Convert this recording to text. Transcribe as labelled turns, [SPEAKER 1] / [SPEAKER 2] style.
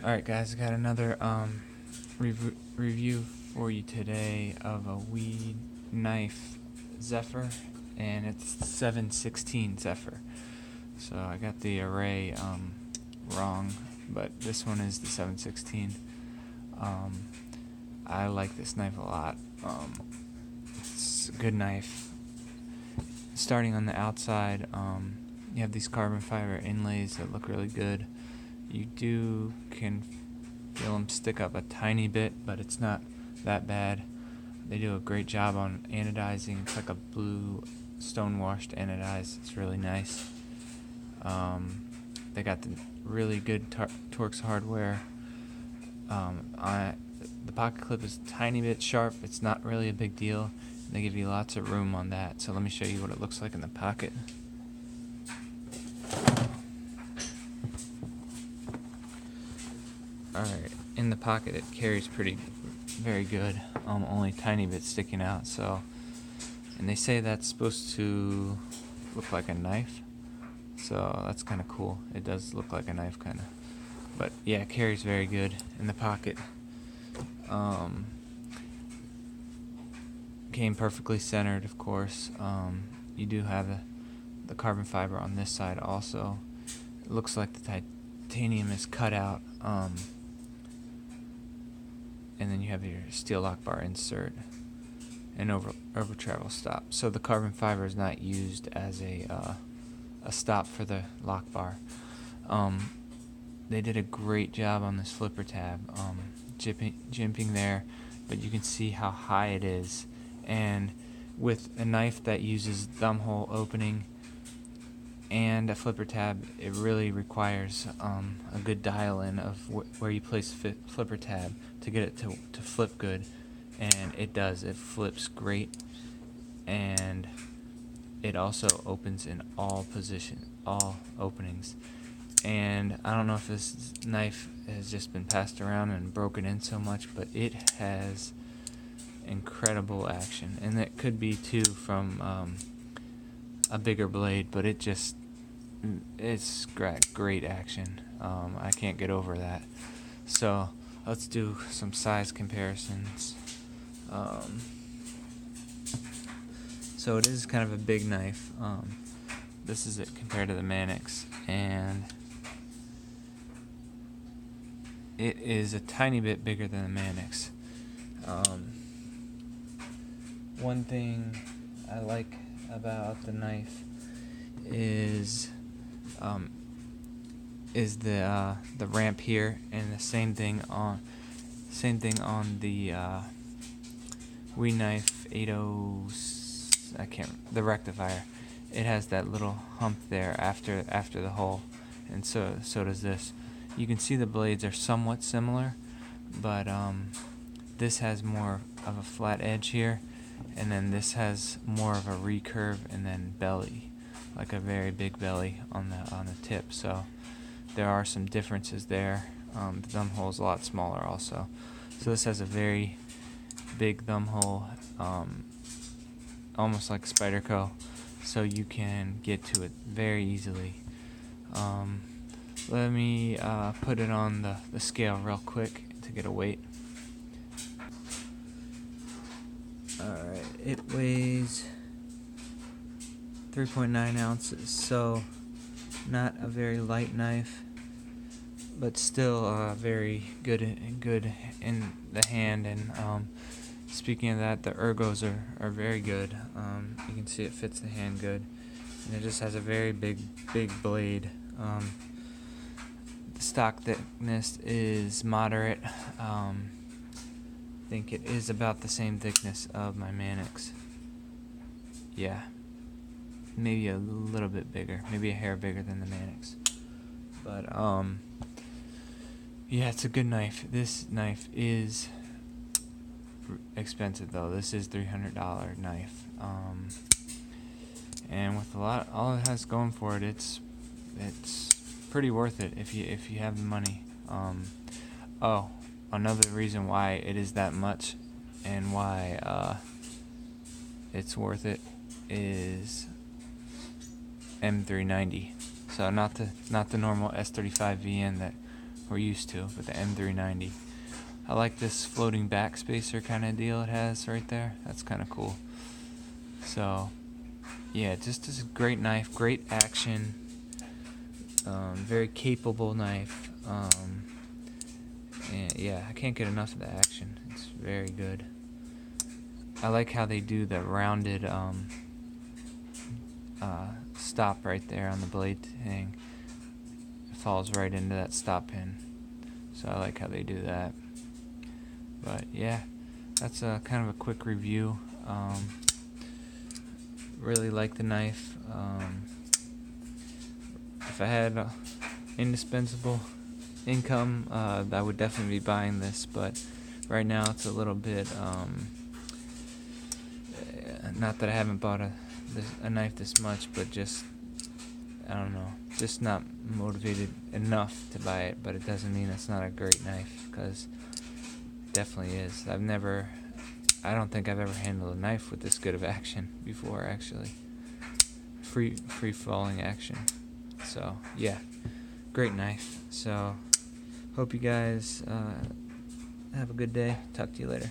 [SPEAKER 1] Alright guys, I got another review for you today of a weed knife Zephyr, and it's 7/16 Zephyr. So I got the array wrong, but this one is the 7/16. I like this knife a lot. It's a good knife. Starting on the outside, you have these carbon fiber inlays that look really good. You can feel them stick up a tiny bit, but it's not that bad. They do a great job on anodizing. It's like a blue stone-washed anodized. It's really nice. They got the really good Torx hardware. The pocket clip is a tiny bit sharp. It's not really a big deal. They give you lots of room on that. So let me show you what it looks like in the pocket. Alright, in the pocket it carries very good, only a tiny bit sticking out, and they say that's supposed to look like a knife, so that's kind of cool. It does look like a knife kind of, but yeah, it carries very good in the pocket. Came perfectly centered, of course. You do have the carbon fiber on this side also. It looks like the titanium is cut out. And then you have your steel lock bar insert and over travel stop. So the carbon fiber is not used as a stop for the lock bar. They did a great job on this flipper tab, jimping there, but you can see how high it is. And with a knife that uses thumb hole opening and a flipper tab, it really requires a good dial-in of where you place the flipper tab to get it to flip good, and it does. It flips great, and it also opens in all openings. And I don't know if this knife has just been passed around and broken in so much, but it has incredible action, and that could be too from a bigger blade, but it's great action. I can't get over that. So let's do some size comparisons. So it is kind of a big knife. This is it compared to the Mannix, and it is a tiny bit bigger than the Mannix. One thing I like about the knife is the ramp here, and the same thing on the Wee Knife 80. The rectifier. It has that little hump there after the hole, and so does this. You can see the blades are somewhat similar, but this has more of a flat edge here, and then this has more of a recurve and then belly, like a very big belly on the tip. So there are some differences there. The thumb hole is a lot smaller also. So this has a very big thumb hole, almost like Spyderco, so you can get to it very easily. Let me put it on the scale real quick to get a weight. Alright, it weighs 3.9 ounces, so not a very light knife, but still very good in the hand. And speaking of that, the ergos are very good. You can see it fits the hand good, and it just has a very big blade. The stock thickness is moderate. I think it is about the same thickness of my Mannix. Yeah, maybe a little bit bigger, maybe a hair bigger than the Mannix. But yeah, it's a good knife. This knife is expensive though. This is $300 knife, and with all it has going for it, it's pretty worth it if you have the money. Oh, another reason why it is that much and why it's worth it is M390. So not the normal S35 VN that we're used to with the M390. I like this floating back spacer kind of deal it has right there. That's kind of cool. So yeah, just is a great knife, great action, very capable knife. And yeah, I can't get enough of the action. It's very good. I like how they do the rounded stop right there on the blade thing. It falls right into that stop pin. So I like how they do that. But yeah, that's kind of a quick review. Really like the knife. If I had indispensable income, I would definitely be buying this, but right now it's a little bit, not that I haven't bought a knife this much, but just, I don't know, just not motivated enough to buy it. But it doesn't mean it's not a great knife, because it definitely is. I don't think I've ever handled a knife with this good of action before, actually. Free falling action. So yeah, great knife. So hope you guys have a good day. Talk to you later.